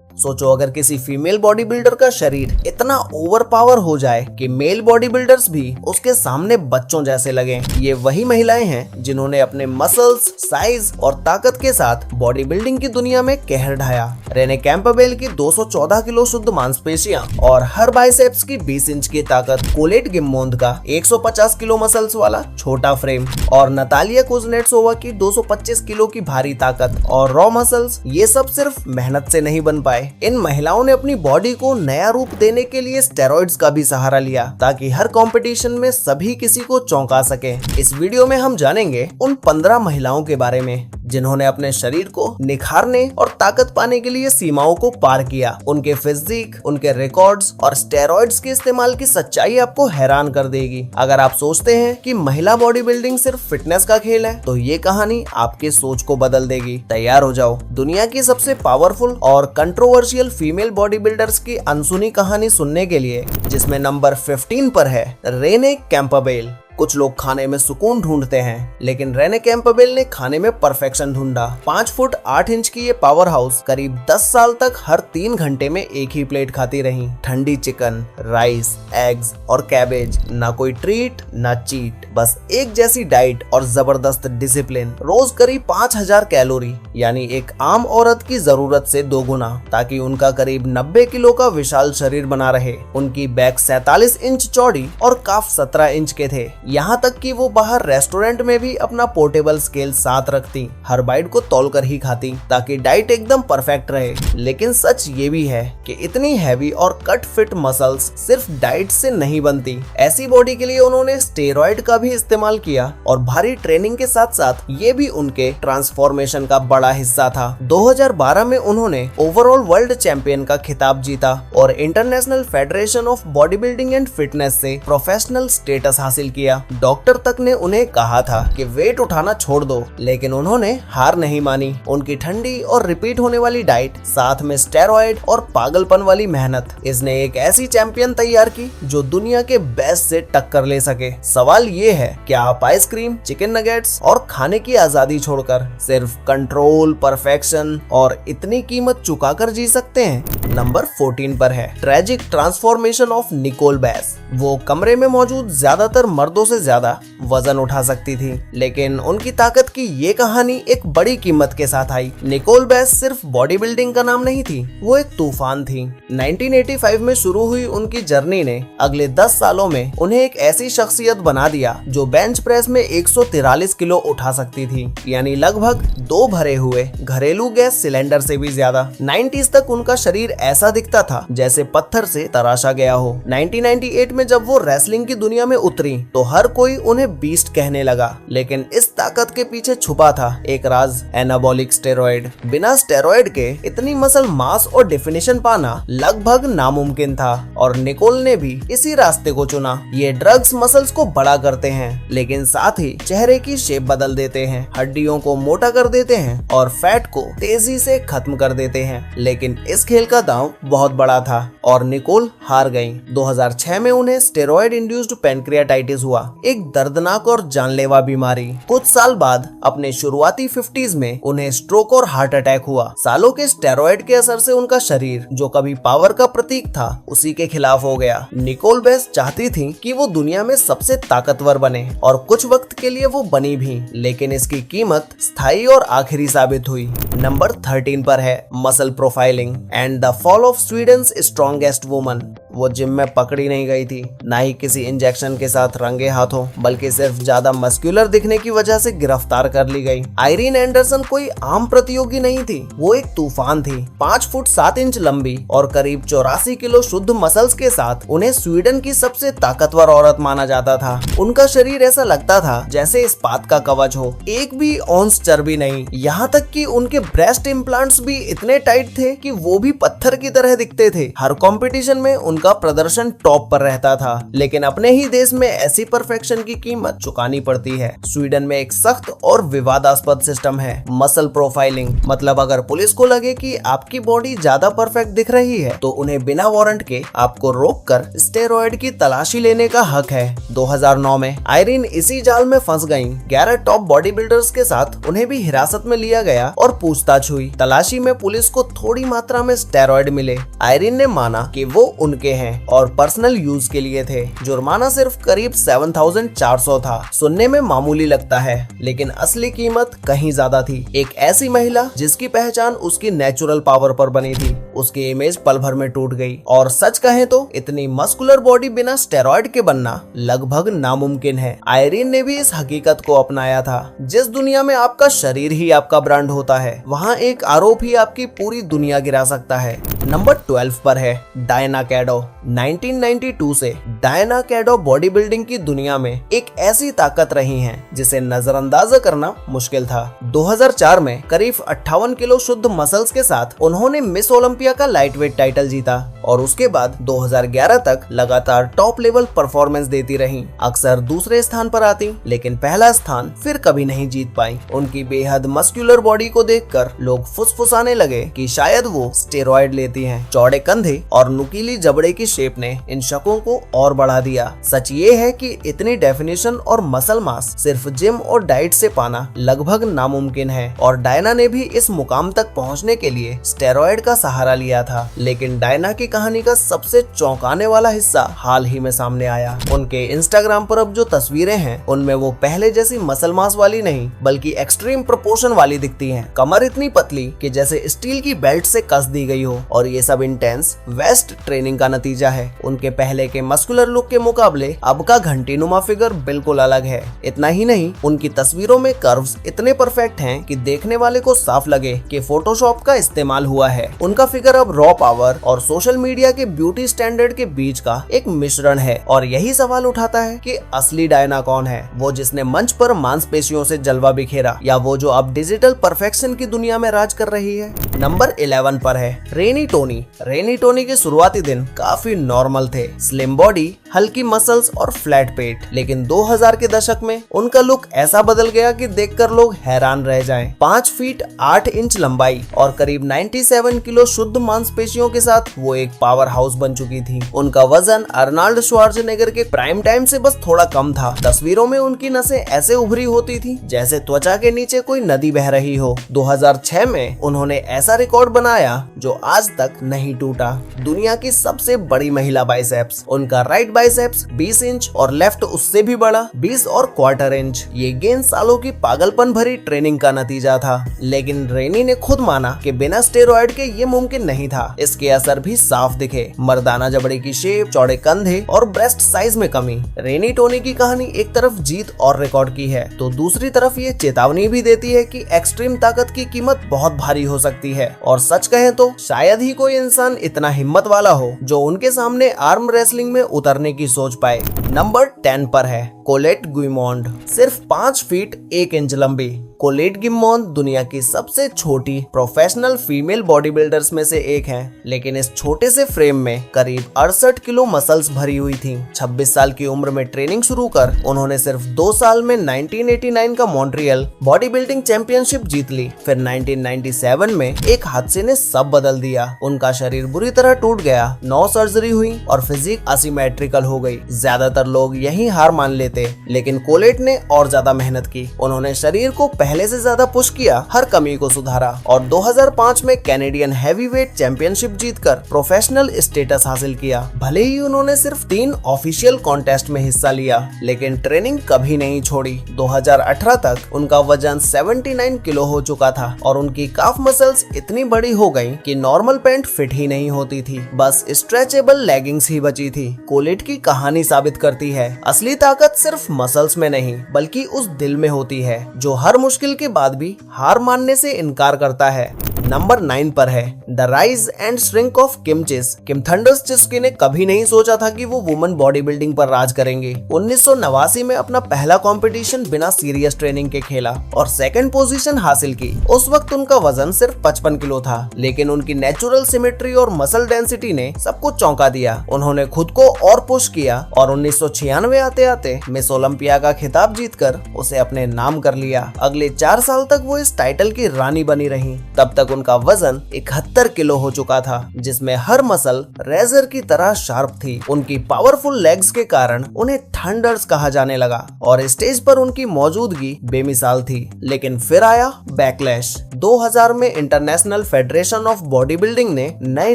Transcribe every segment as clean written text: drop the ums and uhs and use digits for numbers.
सोचो अगर किसी फीमेल बॉडी बिल्डर का शरीर इतना ओवर पावर हो जाए कि मेल बॉडी बिल्डर्स भी उसके सामने बच्चों जैसे लगे। ये वही महिलाएं हैं जिन्होंने अपने मसल्स, साइज और ताकत के साथ बॉडी बिल्डिंग की दुनिया में कहर ढाया। रेने कैंपबेल की 214 किलो शुद्ध मांसपेशियां और हर बाइसेप्स की 20 इंच की ताकत, कोलेट गिम्मोंद का 150 किलो मसल्स वाला छोटा फ्रेम और नतालिया कुजनेट्सोवा की 225 किलो की भारी ताकत और रॉ मसल्स, ये सब सिर्फ मेहनत से नहीं बन पाए। इन महिलाओं ने अपनी बॉडी को नया रूप देने के लिए स्टेरॉइड्स का भी सहारा लिया ताकि हर कंपटीशन में सभी किसी को चौंका सके। इस वीडियो में हम जानेंगे उन 15 महिलाओं के बारे में जिन्होंने अपने शरीर को निखारने और ताकत पाने के लिए सीमाओं को पार किया। उनके फिजिक, उनके रिकॉर्ड्स और स्टेरॉइड्स के इस्तेमाल की सच्चाई आपको हैरान कर देगी। अगर आप सोचते हैं कि महिला बॉडी बिल्डिंग सिर्फ फिटनेस का खेल है, तो ये कहानी आपके सोच को बदल देगी। तैयार हो जाओ दुनिया की सबसे पावरफुल और कंट्रोवर्शियल फीमेल बॉडी बिल्डर्स की अनसुनी कहानी सुनने के लिए, जिसमें नंबर 15 पर है रेने कैंपबेल। कुछ लोग खाने में सुकून ढूंढते हैं, लेकिन रेने कैंपबेल ने खाने में परफेक्शन ढूंढा। 5 फुट 8 इंच की ये पावर हाउस करीब 10 साल तक हर 3 घंटे में एक ही प्लेट खाती रही। ठंडी चिकन, राइस, एग्स और कैबेज। ना कोई ट्रीट ना चीट, बस एक जैसी डाइट और जबरदस्त डिसिप्लिन। रोज करीब 5000 कैलोरी, यानी एक आम औरत की जरूरत से 2 गुना, ताकि उनका करीब 90 किलो का विशाल शरीर बना रहे। उनकी बैक 47 इंच चौड़ी और काफ 17 इंच के थे। यहाँ तक कि वो बाहर रेस्टोरेंट में भी अपना पोर्टेबल स्केल साथ रखती, हर बाइट को तौल कर ही खाती ताकि डाइट एकदम परफेक्ट रहे। लेकिन सच ये भी है कि इतनी हैवी और कट फिट मसल्स सिर्फ डाइट से नहीं बनती। ऐसी बॉडी के लिए उन्होंने स्टेरॉइड का भी इस्तेमाल किया और भारी ट्रेनिंग के साथ साथ ये भी उनके ट्रांसफॉर्मेशन का बड़ा हिस्सा था। 2012 में उन्होंने ओवरऑल वर्ल्ड चैंपियन का खिताब जीता और international federation of body building and fitness से प्रोफेशनल स्टेटस हासिल किया। डॉक्टर तक ने उन्हें कहा था कि वेट उठाना छोड़ दो, लेकिन उन्होंने हार नहीं मानी। उनकी ठंडी और रिपीट होने वाली डाइट, साथ में स्टेरॉइड और पागलपन वाली मेहनत, इसने एक ऐसी चैंपियन तैयार की जो दुनिया के बेस्ट से टक्कर ले सके। सवाल ये है, क्या आप आइसक्रीम, चिकन नगेट्स और खाने की आजादी छोड़कर सिर्फ कंट्रोल, परफेक्शन और इतनी कीमत चुकाकर जी सकते हैं? नंबर 14 पर है ट्रेजिक ट्रांसफॉर्मेशन ऑफ निकोल बैस। वो कमरे में मौजूद ज्यादातर मर्दों से ज्यादा वजन उठा सकती थी, लेकिन उनकी ताकत की ये कहानी एक बड़ी कीमत के साथ आई। निकोल बैस सिर्फ बॉडी बिल्डिंग का नाम नहीं थी, वो एक तूफान थी। 1985 में शुरू हुई उनकी जर्नी ने अगले 10 सालों में उन्हें एक ऐसी शख्सियत बना दिया जो बेंच प्रेस में 143 किलो उठा सकती थी, यानी लगभग 2 भरे हुए घरेलू गैस सिलेंडर से भी ज्यादा। 90s तक उनका शरीर ऐसा दिखता था जैसे पत्थर से तराशा गया हो। 1998 में जब वो रेसलिंग की दुनिया में उतरी तो हर कोई उन्हें बीस्ट कहने लगा, लेकिन इस ताकत के पीछे छुपा था एक राज, एनाबॉलिक स्टेरॉइड। बिना स्टेरॉइड के इतनी मसल मास और डेफिनेशन पाना लगभग नामुमकिन था और निकोल ने भी इसी रास्ते को चुना। ये ड्रग्स मसल्स को बड़ा करते हैं, लेकिन साथ ही चेहरे की शेप बदल देते हैं, हड्डियों को मोटा कर देते हैं और फैट को तेजी से खत्म कर देते हैं। लेकिन इस खेल का दांव बहुत बड़ा था और निकोल हार गई। 2006 में उन्हें स्टेरॉइड इंड्यूस्ड पैनक्रियाटाइटिस हुआ, एक दर्दनाक और जानलेवा बीमारी। कुछ साल बाद अपने शुरुआती 50s में उन्हें स्ट्रोक और हार्ट अटैक हुआ। सालों के स्टेरॉइड के असर से उनका शरीर, जो कभी पावर का प्रतीक था, उसी के खिलाफ हो गया। निकोल बैस चाहती थी कि वो दुनिया में सबसे ताकतवर बने और कुछ वक्त के लिए वो बनी भी, लेकिन इसकी कीमत स्थायी और आखिरी साबित हुई। नंबर 13 पर है muscle profiling and the fall of Sweden's strongest woman. वो जिम में पकड़ी नहीं गई थी, ना ही किसी इंजेक्शन के साथ रंगे हाथों, बल्कि सिर्फ ज्यादा मस्कुलर दिखने की वजह से गिरफ्तार कर ली गई। आयरीन एंडरसन कोई आम प्रतियोगी नहीं थी, वो एक तूफान थी। 5 फुट 7 इंच लंबी और करीब 84 किलो शुद्ध मसल्स के साथ उन्हें स्वीडन की सबसे ताकतवर औरत माना जाता था। उनका शरीर ऐसा लगता था जैसे इस्पात का कवच हो, एक भी औंस चर्बी नहीं। यहाँ तक कि उनके ब्रेस्ट इम्प्लांट्स भी इतने टाइट थे कि वो भी पत्थर की तरह दिखते थे। हर कंपटीशन में उनका उनका प्रदर्शन टॉप पर रहता था, लेकिन अपने ही देश में ऐसी परफेक्शन की कीमत चुकानी पड़ती है। स्वीडन में एक सख्त और विवादास्पद सिस्टम है मसल प्रोफाइलिंग। मतलब अगर पुलिस को लगे कि आपकी बॉडी ज्यादा परफेक्ट दिख रही है तो उन्हें बिना वारंट के आपको रोककर स्टेरॉयड की तलाशी लेने का हक है। 2009 में आयरीन इसी जाल में फंस गईं। 11 टॉप बॉडी बिल्डर्स के साथ उन्हें भी हिरासत में लिया गया और पूछताछ हुई। तलाशी में पुलिस को थोड़ी मात्रा में स्टेरॉयड मिले। आयरीन ने माना कि वो उनके हैं और पर्सनल यूज के लिए थे। जुर्माना सिर्फ करीब 7,400 था। सुनने में मामूली लगता है, लेकिन असली कीमत कहीं ज्यादा थी। एक ऐसी महिला जिसकी पहचान उसकी नेचुरल पावर पर बनी थी, उसकी इमेज पल भर में टूट गई। और सच कहें तो इतनी मस्कुलर बॉडी बिना स्टेरॉयड के बनना लगभग नामुमकिन है। आयरीन ने भी इस हकीकत को अपनाया था। जिस दुनिया में आपका शरीर ही आपका ब्रांड होता है, वहाँ एक आरोप ही आपकी पूरी दुनिया गिरा सकता है। नंबर 12 पर है डायना कैडो। 1992 से डायना कैडो बॉडी बिल्डिंग की दुनिया में एक ऐसी ताकत रही हैं जिसे नजरअंदाज करना मुश्किल था। 2004 में करीब 58 किलो शुद्ध मसल्स के साथ उन्होंने मिस ओलंपिया का लाइट वेट टाइटल जीता और उसके बाद 2011 तक लगातार टॉप लेवल परफॉर्मेंस देती रही। अक्सर दूसरे स्थान पर आती, लेकिन पहला स्थान फिर कभी नहीं जीत पाई। उनकी बेहद मस्कुलर बॉडी को देखकर लोग फुसफुसाने लगे कि शायद वो स्टेरॉयड लेती हैं। चौड़े कंधे और नुकीली जबड़े की शेप ने इन शकों को और बढ़ा दिया। सच ये है कि इतनी डेफिनेशन और मसल मास सिर्फ जिम और डाइट से पाना लगभग नामुमकिन है और डायना ने भी इस मुकाम तक पहुंचने के लिए स्टेरॉयड का सहारा लिया था। लेकिन डायना की कहानी का सबसे चौंकाने वाला हिस्सा हाल ही में सामने आया। उनके इंस्टाग्राम पर अब जो तस्वीरें हैं उनमें वो पहले जैसी मसल मास वाली नहीं बल्कि एक्सट्रीम प्रोपोर्शन वाली दिखती हैं। कमर इतनी पतली कि जैसे स्टील की बेल्ट से कस दी गई हो और ये सब इंटेंस वेस्ट ट्रेनिंग का नतीजा है। उनके पहले के मस्कुलर लुक के मुकाबले अब का घंटीनुमा फिगर बिल्कुल अलग है। इतना ही नहीं, उनकी तस्वीरों में कर्व्स इतने परफेक्ट हैं कि देखने वाले को साफ लगे कि फोटोशॉप का इस्तेमाल हुआ है। उनका फिगर अब रॉ पावर और सोशल मीडिया के ब्यूटी स्टैंडर्ड के बीच का एक मिश्रण है और यही सवाल उठाता है कि असली डायना कौन है? वो जिसने मंच पर मांसपेशियों से जलवा बिखेरा या वो जो अब डिजिटल परफेक्शन की दुनिया में राज कर रही है? नंबर 11 पर है रेनी टोनी। रेनी टोनी के शुरुआती दिन काफी नॉर्मल थे। स्लिम बॉडी, हल्की मसल्स और फ्लैट पेट। लेकिन 2000 के दशक में उनका लुक ऐसा बदल गया कि देखकर लोग हैरान रह जाएं। 5 फीट 8 इंच लंबाई और करीब 97 किलो शुद्ध मांसपेशियों के साथ वो एक पावर हाउस बन चुकी थी। उनका वजन अर्नाल्ड श्वार्ज़नेगर के प्राइम टाइम से बस थोड़ा कम था। तस्वीरों में उनकी नसें ऐसे उभरी होती थी जैसे त्वचा के नीचे कोई नदी बह रही हो। 2006 में उन्होंने ऐसा रिकॉर्ड बनाया जो आज तक नहीं टूटा। दुनिया की सबसे बड़ी महिला बाइसेप्स। उनका राइट बाइसेप्स 20 इंच और लेफ्ट उससे भी बड़ा 20 और क्वार्टर इंच। ये गेंद सालों की पागलपन भरी ट्रेनिंग का नतीजा था। लेकिन रेनी ने खुद माना कि बिना स्टेरॉयड के ये मुमकिन नहीं था। इसके असर भी साफ दिखे। मर्दाना जबड़े की शेप, चौड़े कंधे और ब्रेस्ट साइज में कमी। रेनी टोनी की कहानी एक तरफ जीत और रिकॉर्ड की है तो दूसरी तरफ ये चेतावनी भी देती है कि एक्सट्रीम ताकत की कीमत बहुत भारी हो सकती है। और सच कहें तो शायद ही कोई इंसान इतना हिम्मत वाला हो जो उनके सामने आर्म रेसलिंग में उतरने की सोच पाए। नंबर 10 पर है कोलेट गुइमॉन्ड। सिर्फ 5 फीट 1 इंच लंबी कोलेट गुइमॉन्ड दुनिया की सबसे छोटी प्रोफेशनल फीमेल बॉडी बिल्डर्स में से एक हैं, लेकिन इस छोटे से फ्रेम में करीब 68 किलो मसल्स भरी हुई थी। 26 साल की उम्र में ट्रेनिंग शुरू कर उन्होंने सिर्फ 2 साल में 1989 का मॉन्ट्रियल बॉडी बिल्डिंग चैंपियनशिप जीत ली। फिर 1997 में एक हादसे ने सब बदल दिया। उनका शरीर बुरी तरह टूट गया, 9 सर्जरी हुई और फिजिक असिमेट्रिकल हो गई। ज्यादातर लोग यही हार मान लेते, लेकिन कोलेट ने और ज्यादा मेहनत की। उन्होंने शरीर को पहले से ज्यादा पुश किया, हर कमी को सुधारा और 2005 में कैनेडियन हैवीवेट चैंपियनशिप जीतकर प्रोफेशनल स्टेटस हासिल किया। भले ही उन्होंने सिर्फ 3 ऑफिशियल कॉन्टेस्ट में हिस्सा लिया, लेकिन ट्रेनिंग कभी नहीं छोड़ी। 2018 तक उनका वजन 79 किलो हो चुका था और उनकी काफ मसल्स इतनी बड़ी हो गई कि नॉर्मल पैंट फिट ही नहीं होती थी, बस स्ट्रेचेबल लेगिंग्स ही बची थी। कोलेट की कहानी साबित करती है असली ताकत सिर्फ मसल्स में नहीं बल्कि उस दिल में होती है जो हर मुश्किल के बाद भी हार मानने से इनकार करता है। नंबर 9 पर है the rise and shrink of Kim Chis. Kim Thunders Chiski ने कभी नहीं सोचा था कि वो वुमेन बॉडी बिल्डिंग पर राज करेंगे। 1989 में अपना पहला कंपटीशन बिना सीरियस ट्रेनिंग के खेला और सेकंड पोजीशन हासिल की। उस वक्त उनका वजन सिर्फ 55 किलो था, लेकिन उनकी नेचुरल सिमेट्री और मसल डेंसिटी ने सबको चौंका दिया। उन्होंने खुद को और पुश किया और 1996 आते आते मिस ओलंपिया का खिताब जीतकर उसे अपने नाम कर लिया। अगले 4 साल तक वो इस टाइटल की रानी बनी रही। तब तक उनका वजन 71 किलो हो चुका था, जिसमें हर मसल रेजर की तरह शार्प थी। उनकी पावरफुल लेग्स के कारण उन्हें थंडर्स कहा जाने लगा और स्टेज पर उनकी मौजूदगी बेमिसाल थी। लेकिन फिर आया बैकलैश। 2000 में international federation of body building ने नए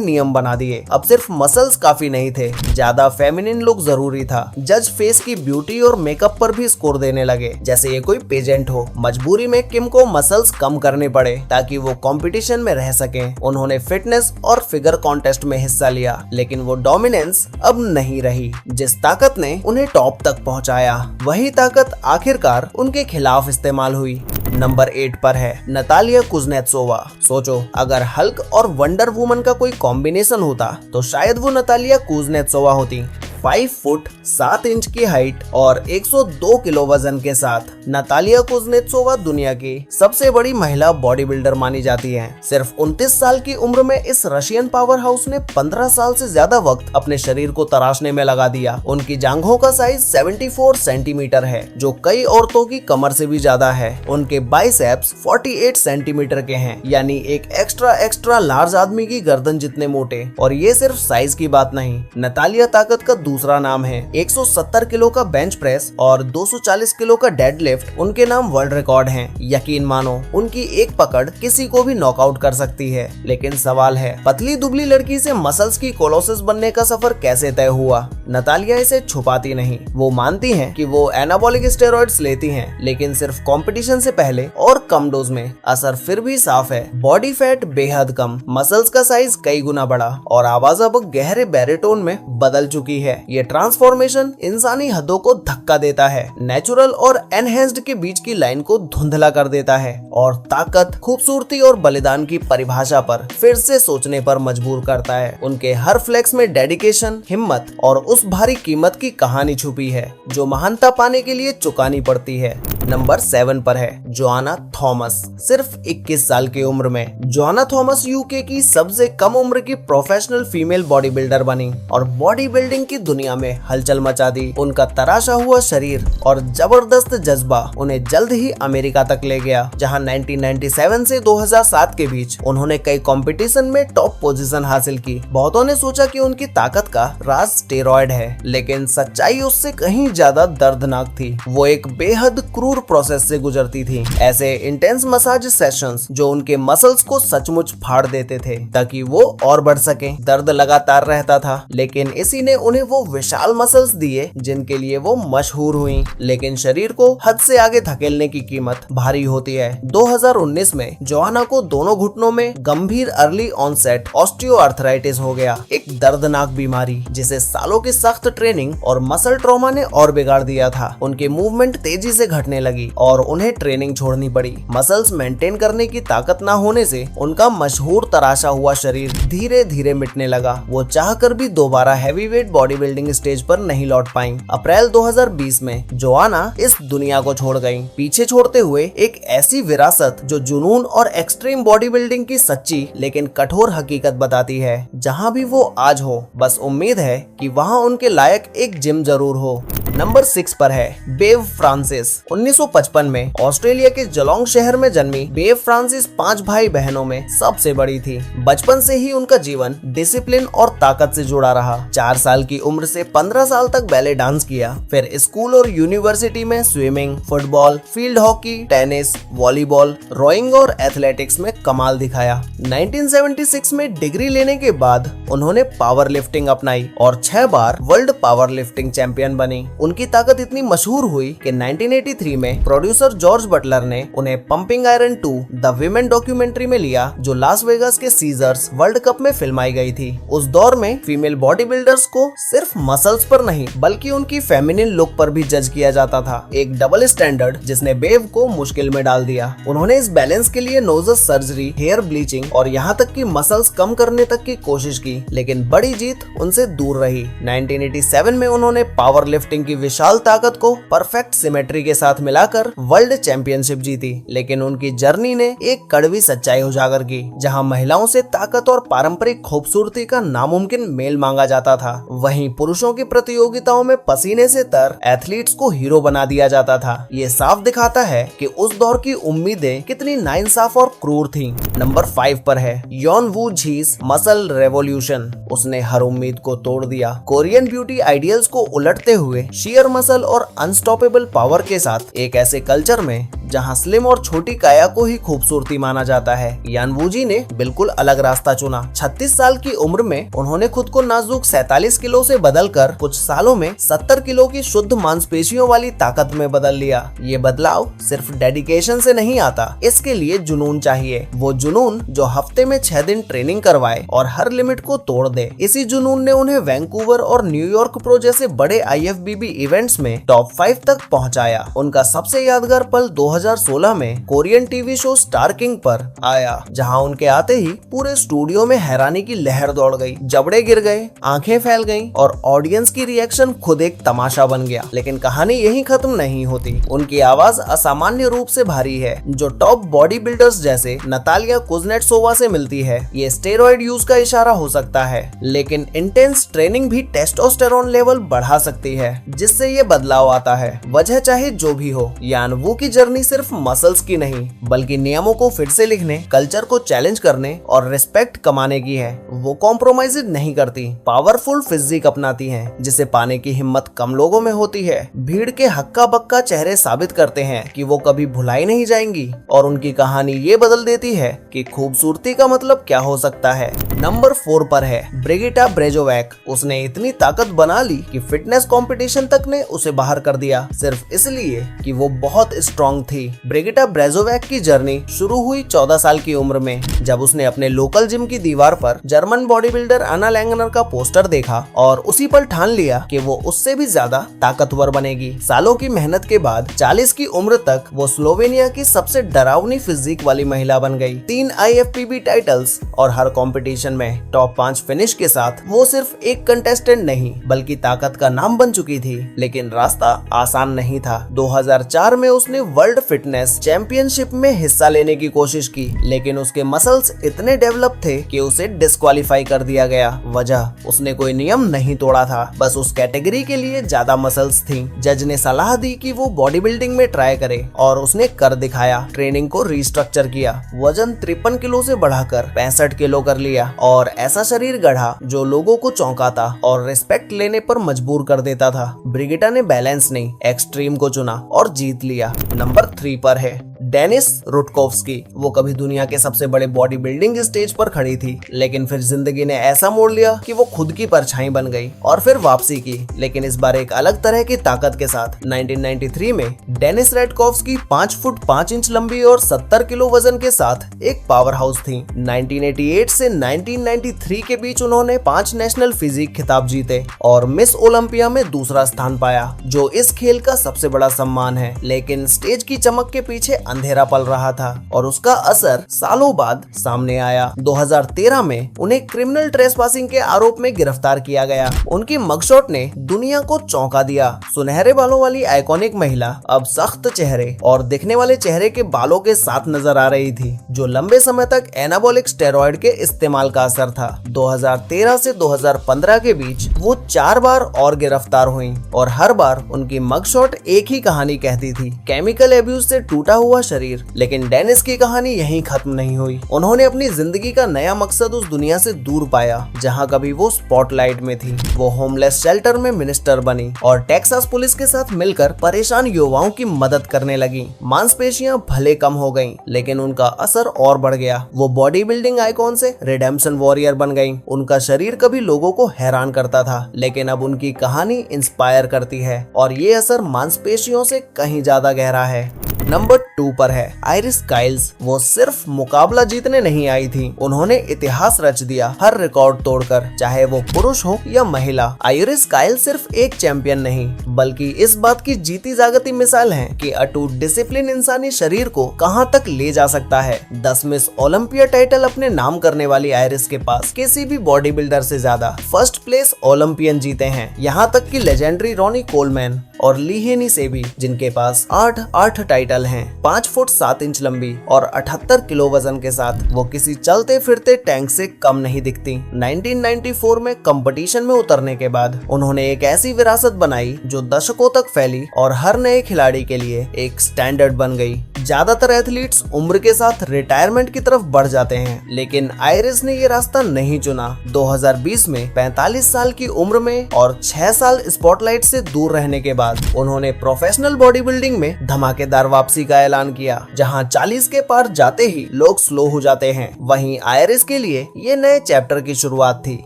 नियम बना दिए। अब सिर्फ मसल्स काफी नहीं थे, ज्यादा फेमिनिन लुक जरूरी था। जज फेस की ब्यूटी और मेकअप पर भी स्कोर देने लगे, जैसे ये कोई पेजेंट हो। मजबूरी में किम को मसल्स कम करने पड़े ताकि वो कंपटीशन में रह सकें। उन्होंने फिटनेस और फिगर कॉन्टेस्ट में हिस्सा लिया, लेकिन वो डोमिनेंस अब नहीं रही। जिस ताकत ने उन्हें टॉप तक पहुंचाया, वही ताकत आखिरकार उनके खिलाफ इस्तेमाल हुई। नंबर 8 पर है नतालिया कुज़नेत्सोवा। सोचो, अगर हल्क और वंडर वुमन का कोई कॉम्बिनेशन होता तो शायद वो नतालिया कुज़नेत्सोवा होती। 5 फुट 7 इंच की हाइट और 102 किलो वजन के साथ नतालिया कुज़नेत्सोवा दुनिया की सबसे बड़ी महिला बॉडी बिल्डर मानी जाती हैं। सिर्फ 29 साल की उम्र में इस रशियन पावर हाउस ने 15 साल से ज्यादा वक्त अपने शरीर को तराशने में लगा दिया। उनकी जांघों का साइज 74 सेंटीमीटर है, जो कई औरतों की कमर से भी ज्यादा है। उनके बाइसेप्स 48 सेंटीमीटर के हैं, यानी एक एक्स्ट्रा लार्ज आदमी की गर्दन जितने मोटे। और ये सिर्फ साइज की बात नहीं, नतालिया ताकत का दूसरा नाम है। 170 किलो का बेंच प्रेस और 240 किलो का डेडलिफ्ट उनके नाम वर्ल्ड रिकॉर्ड हैं। यकीन मानो, उनकी एक पकड़ किसी को भी नॉकआउट कर सकती है। लेकिन सवाल है, पतली दुबली लड़की से मसल्स की कोलोसिस बनने का सफर कैसे तय हुआ? नतालिया इसे छुपाती नहीं। वो मानती हैं कि वो एनाबॉलिक स्टेरॉइड्स लेती हैं, लेकिन सिर्फ कंपटीशन से पहले और कम डोज में। असर फिर भी साफ है, बॉडी फैट बेहद कम, मसल्स का साइज कई गुना बढ़ा और आवाज अब गहरे बैरिटोन में बदल चुकी है। ये ट्रांसफॉर्मेशन इंसानी हदों को धक्का देता है, नेचुरल और एनहेंस्ड के बीच की लाइन को धुंधला कर देता है और ताकत, खूबसूरती और बलिदान की परिभाषा पर फिर से सोचने पर मजबूर करता है। उनके हर फ्लेक्स में डेडिकेशन, हिम्मत और उस भारी कीमत की कहानी छुपी है जो महानता पाने के लिए चुकानी पड़ती है। नंबर 7 पर है जोआना थॉमस। सिर्फ 21 साल की उम्र में जोआना थॉमस यूके की सबसे कम उम्र की प्रोफेशनल फीमेल बॉडी बिल्डर बनी और बॉडी बिल्डिंग की दुनिया में हलचल मचा दी। उनका तराशा हुआ शरीर और जबरदस्त जज्बा उन्हें जल्द ही अमेरिका तक ले गया, जहां 1997 से 2007 के बीच उन्होंने कई कंपटीशन में टॉप पोजीशन हासिल की। बहुतों ने सोचा कि उनकी ताकत का राज स्टेरॉइड है, लेकिन सच्चाई उससे कहीं ज्यादा दर्दनाक थी। वो एक बेहद क्रूर प्रोसेस से गुजरती थी। ऐसे इंटेंस मसाज सेशंस जो उनके मसल्स को सचमुच फाड़ देते थे ताकि वो और बढ़ सके। दर्द लगातार रहता था, लेकिन इसी ने उन्हें वो विशाल मसल्स दिए जिनके लिए वो मशहूर हुई। लेकिन शरीर को हद से आगे धकेलने की कीमत भारी होती है। 2019 में जोआना को दोनों घुटनों में गंभीर अर्ली ऑनसेट ऑस्टियोआर्थराइटिस हो गया, एक दर्दनाक बीमारी जिसे सालों की सख्त ट्रेनिंग और मसल ट्रॉमा ने और बिगाड़ दिया था। उनके मूवमेंट तेजी से घटने लगी और उन्हें ट्रेनिंग छोड़नी पड़ी। मसल्स मेंटेन करने की ताकत न होने से उनका मशहूर तराशा हुआ शरीर धीरे धीरे मिटने लगा। वो चाहकर भी दोबारा हैवीवेट बॉडी बिल्डिंग स्टेज पर नहीं लौट पाई। अप्रैल 2020 में जोआना इस दुनिया को छोड़ गई, पीछे छोड़ते हुए एक ऐसी विरासत जो जुनून और एक्सट्रीम बॉडी बिल्डिंग की सच्ची लेकिन कठोर हकीकत बताती है। जहां भी वो आज हो, बस उम्मीद है कि वहां उनके लायक एक जिम जरूर हो। नंबर 6 पर है बेव फ्रांसिस। 1955 में ऑस्ट्रेलिया के जलोंग शहर में जन्मी बेव फ्रांसिस 5 भाई बहनों में सबसे बड़ी थी। बचपन से ही उनका जीवन डिसिप्लिन और ताकत से जुड़ा रहा। 4 साल की उम्र से 15 साल तक बैले डांस किया, फिर स्कूल और यूनिवर्सिटी में swimming, football, field hockey, tennis, volleyball, rowing और एथलेटिक्स में कमाल दिखाया। 1976 में डिग्री लेने के बाद उन्होंने पावर लिफ्टिंग अपनाई और 6 बार वर्ल्ड पावर लिफ्टिंग चैंपियन बनी। उनकी ताकत इतनी मशहूर हुई कि 1983 में प्रोड्यूसर जॉर्ज बटलर ने उन्हें pumping iron 2 the women documentary में लिया, जो लास वेगास के सीजर्स वर्ल्ड कप में फिल्माई गई थी। उस दौर में फीमेल बॉडी बिल्डर्स को सिर्फ मसल्स पर नहीं बल्कि उनकी फेमिनिन लुक पर भी जज किया जाता था, एक डबल स्टैंडर्ड जिसने बेव को मुश्किल में डाल दिया। उन्होंने इस बैलेंस के लिए नोजस सर्जरी, हेयर ब्लीचिंग और यहाँ तक कि मसल्स कम करने तक की कोशिश की, लेकिन बड़ी जीत उनसे दूर रही। 1987 में उन्होंने पावर लिफ्टिंग की विशाल ताकत को परफेक्ट सिमेट्री के साथ मिलाकर वर्ल्ड चैंपियनशिप जीती, लेकिन उनकी जर्नी ने एक कड़वी सच्चाई उजागर की। जहां महिलाओं से ताकत और पारंपरिक खूबसूरती का नामुमकिन मेल मांगा जाता था, वहीं पुरुषों की प्रतियोगिताओं में पसीने से तर एथलीट्स को हीरो बना दिया जाता था। ये साफ दिखाता है कि उस दौर की उम्मीदें कितनी नाइंसाफ और क्रूर थीं। नंबर 5 पर है यॉन वू झीस मसल रेवोल्यूशन। उसने हर उम्मीद को तोड़ दिया। कोरियन ब्यूटी आइडियल्स को उलटते हुए शेयर मसल और अनस्टॉपेबल पावर के साथ एक ऐसे कल्चर में जहां स्लिम और छोटी काया को ही खूबसूरती माना जाता है, यान वू जी ने बिल्कुल अलग रास्ता चुना। 36 साल की उम्र में उन्होंने खुद को नाजुक 47 किलो से बदलकर कुछ सालों में 70 किलो की शुद्ध मांसपेशियों वाली ताकत में बदल लिया। ये बदलाव सिर्फ डेडिकेशन से नहीं आता, इसके लिए जुनून चाहिए। वो जुनून जो हफ्ते में 6 दिन ट्रेनिंग करवाए और हर लिमिट को तोड़ दे। इसी जुनून ने उन्हें वैंकूवर और न्यूयॉर्क प्रो जैसे बड़े IFBB इवेंट्स में टॉप 5 तक पहुंचाया। उनका सबसे यादगार पल 2016 में Korean TV show star king पर आया, जहां उनके आते ही पूरे स्टूडियो में हैरानी की लहर दौड़ गई। जबड़े गिर गए, आंखें फैल गईं और ऑडियंस की रिएक्शन खुद एक तमाशा बन गया। लेकिन कहानी यहीं खत्म नहीं होती। उनकी आवाज असामान्य रूप से भारी है, जो टॉप बॉडी बिल्डर्स जैसे नतालिया कुज़नेट्सोवा से मिलती है। ये स्टेरॉइड यूज का इशारा हो सकता है, लेकिन इंटेंस ट्रेनिंग भी टेस्टोस्टेरोन लेवल बढ़ा सकती है, जिससे ये बदलाव आता है। वजह चाहे जो भी हो, यान वू की जर्नी सिर्फ मसल्स की नहीं बल्कि नियमों को फिर से लिखने, कल्चर को चैलेंज करने और रिस्पेक्ट कमाने की है। वो कॉम्प्रोमाइज नहीं करती, पावरफुल फिजिक अपनाती हैं, जिसे पाने की हिम्मत कम लोगों में होती है। भीड़ के हक्का बक्का चेहरे साबित करते हैं कि वो कभी भुलाई नहीं जाएंगी, और उनकी कहानी ये बदल देती है कि खूबसूरती का मतलब क्या हो सकता है। नंबर 4 पर है ब्रिगिटा ब्रेजोवैक। उसने इतनी ताकत बना ली कि फिटनेस कंपटीशन तक ने उसे बाहर कर दिया, सिर्फ इसलिए कि वो बहुत स्ट्रॉन्ग थी। ब्रिगिटा ब्रेजोवैक की जर्नी शुरू हुई 14 साल की उम्र में, जब उसने अपने लोकल जिम की दीवार पर जर्मन बॉडी बिल्डर अन्ना लैंगनर का पोस्टर देखा और उसी पल ठान लिया कि वो उससे भी ज्यादा ताकतवर बनेगी। सालों की मेहनत के बाद 40 की उम्र तक वो स्लोवेनिया की सबसे डरावनी फिजिक वाली महिला बन गई। 3 IFBB टाइटल्स और हर कंपटीशन में टॉप 5 फिनिश के साथ वो सिर्फ एक कंटेस्टेंट नहीं बल्कि ताकत का नाम बन चुकी थी। लेकिन रास्ता आसान नहीं था। 2004 में उसने वर्ल्ड फिटनेस चैंपियनशिप में हिस्सा लेने की कोशिश की, लेकिन उसके मसल्स इतने डेवलप थे कि उसे डिस्क्वालीफाई कर दिया गया। वजह, उसने कोई नियम नहीं तोड़ा था, बस उस कैटेगरी के लिए ज्यादा मसल्स थी। जज ने सलाह दी कि वो बॉडी बिल्डिंग में ट्राई करे और उसने कर दिखाया। ट्रेनिंग को रिस्ट्रक्चर किया, वजन 53 किलो से बढ़ाकर 65 किलो कर लिया और ऐसा शरीर गढ़ा जो लोगों को चौंकाता और रिस्पेक्ट लेने पर मजबूर कर देता था। ब्रिगिटा ने बैलेंस नहीं, एक्सट्रीम को चुना और जीत लिया। नंबर 3 पर है डेनिस रुटकोव्स्की। वो कभी दुनिया के सबसे बड़े बॉडी बिल्डिंग स्टेज पर खड़ी थी, लेकिन फिर जिंदगी ने ऐसा मोड़ लिया कि वो खुद की परछाई बन गई और फिर वापसी की, लेकिन इस बार एक अलग तरह की ताकत के साथ। 1993 में डेनिस रुटकोव्स्की 5 फुट 5 इंच लंबी और 70 किलो वजन के साथ एक पावर हाउस थी। 1988 से 1993 के बीच उन्होंने 5 नेशनल फिजिक खिताब जीते और मिस ओलंपिया में दूसरा स्थान पाया, जो इस खेल का सबसे बड़ा सम्मान है। लेकिन स्टेज की चमक के पीछे अंधेरा पल रहा था और उसका असर सालों बाद सामने आया। 2013 में उन्हें क्रिमिनल ट्रेसपासिंग के आरोप में गिरफ्तार किया गया। उनकी मगशॉट ने दुनिया को चौंका दिया। सुनहरे बालों वाली आइकॉनिक महिला अब सख्त चेहरे और दिखने वाले चेहरे के बालों के साथ नजर आ रही थी, जो लंबे समय तक एनाबॉलिक स्टेरॉइड के इस्तेमाल का असर था। 2013 से 2015 के बीच वो 4 बार और गिरफ्तार हुई और हर बार उनकी मगशॉट एक ही कहानी कहती थी। केमिकल एब्यूज से टूटा हुआ शरीर। लेकिन डेनिस की कहानी यहीं खत्म नहीं हुई। उन्होंने अपनी जिंदगी का नया मकसद उस दुनिया से दूर पाया जहाँ कभी वो स्पॉटलाइट में थी। वो होमलेस शेल्टर में मिनिस्टर बनी और टेक्सास पुलिस के साथ मिलकर परेशान युवाओं की मदद करने लगी। मांसपेशियां भले कम हो गईं, लेकिन उनका असर और बढ़ गया। वो बॉडी बिल्डिंग आइकॉन से रिडेम्पशन वॉरियर बन गईं। उनका शरीर कभी लोगों को हैरान करता था, लेकिन अब उनकी कहानी इंस्पायर करती है और ये असर मांसपेशियों से कहीं ज्यादा गहरा है। नंबर 2 पर है आइरिस काइल्स। वो सिर्फ मुकाबला जीतने नहीं आई थी, उन्होंने इतिहास रच दिया, हर रिकॉर्ड तोड़कर, चाहे वो पुरुष हो या महिला। आइरिस काइल सिर्फ एक चैंपियन नहीं, बल्कि इस बात की जीती जागती मिसाल है कि अटूट डिसिप्लिन इंसानी शरीर को कहां तक ले जा सकता है। 10 मिस ओलंपिया टाइटल अपने नाम करने वाली आइरिस के पास किसी भी बॉडी बिल्डर से ज्यादा फर्स्ट प्लेस ओलंपियन जीते हैं। यहाँ तक कि लेजेंडरी रॉनी कोलमैन और ली हेनी से भी, जिनके पास 8 टाइटल हैं, 5 फुट 7 इंच लंबी और 78 किलो वजन के साथ वो किसी चलते फिरते टैंक से कम नहीं दिखती। 1994 में कंपटीशन में उतरने के बाद उन्होंने एक ऐसी विरासत बनाई जो दशकों तक फैली और हर नए खिलाड़ी के लिए एक स्टैंडर्ड बन गई। ज्यादातर एथलीट्स उम्र के साथ रिटायरमेंट की तरफ बढ़ जाते हैं, लेकिन आइरिस ने ये रास्ता नहीं चुना। 2020 में 45 साल की उम्र में और 6 साल स्पॉटलाइट से दूर रहने के बाद उन्होंने प्रोफेशनल बॉडी बिल्डिंग में धमाकेदार वापसी का ऐलान किया, जहां 40 के पार जाते ही लोग स्लो हो जाते हैं। वहीं आइरिस के लिए ये नए चैप्टर की शुरुआत थी।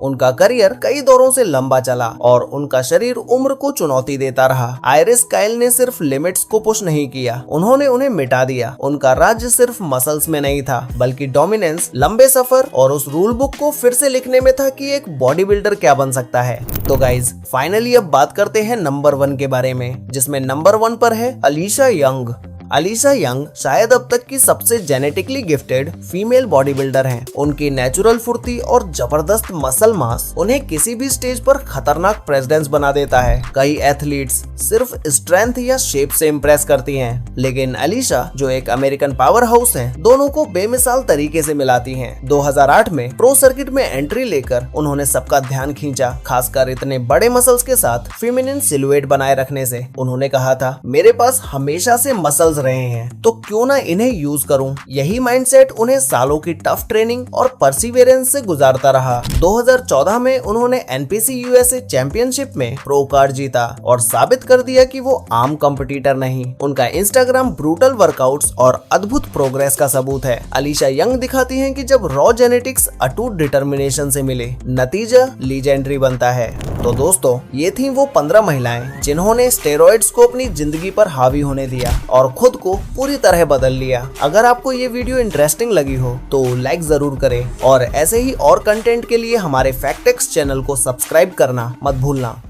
उनका करियर कई दौरों से लंबा चला और उनका शरीर उम्र को चुनौती देता रहा। आइरिस काइल ने सिर्फ लिमिट्स को पुश नहीं किया, उन्होंने उन्हें मिटा दिया। उनका राज्य सिर्फ मसल्स में नहीं था, बल्कि डोमिनेंस, लंबे सफर और उस रूल बुक को फिर से लिखने में था कि एक बॉडी बिल्डर क्या बन सकता है। तो गाइज, फाइनली अब बात करते हैं नंबर 1 के बारे में, जिसमें नंबर 1 पर है अलीशा यंग। अलीशा यंग शायद अब तक की सबसे genetically gifted female body builder हैं। उनकी नेचुरल फुर्ती और जबरदस्त मसल मास उन्हें किसी भी स्टेज पर खतरनाक प्रेसिडेंस बना देता है। कई एथलीट्स सिर्फ स्ट्रेंथ या शेप से इम्प्रेस करती हैं, लेकिन अलीशा, जो एक अमेरिकन पावर हाउस है, दोनों को बेमिसाल तरीके से मिलाती हैं। 2008 में प्रो सर्किट में एंट्री लेकर उन्होंने सबका ध्यान खींचा, खासकर इतने बड़े मसल्स के साथ फेमिनिन सिलुएट बनाए रखने से। उन्होंने कहा था, मेरे पास हमेशा से मसल्स रहे हैं, तो क्यों ना इन्हें यूज करूं। यही माइंडसेट उन्हें सालों की टफ ट्रेनिंग और परसिवियरेंस से गुजारता रहा। 2014 में उन्होंने एनपीसी यूएसए चैंपियनशिप में प्रो कार्ड जीता और साबित कर दिया कि वो आम कंपटीटर नहीं। उनका इंस्टाग्राम ब्रूटल वर्कआउट्स और अद्भुत प्रोग्रेस का सबूत है। अलीशा यंग दिखाती हैं कि जब रॉ जेनेटिक्स अटूट डिटर्मिनेशन से मिले, नतीजा लीजेंडरी बनता है। तो दोस्तों, ये थी वो 15 महिलाएं जिन्होंने स्टेरॉइड्स को अपनी जिंदगी पर हावी होने दिया और खुद को पूरी तरह बदल लिया। अगर आपको ये वीडियो इंटरेस्टिंग लगी हो तो लाइक जरूर करें और ऐसे ही और कंटेंट के लिए हमारे फैक्ट एक्स चैनल को सब्सक्राइब करना मत भूलना।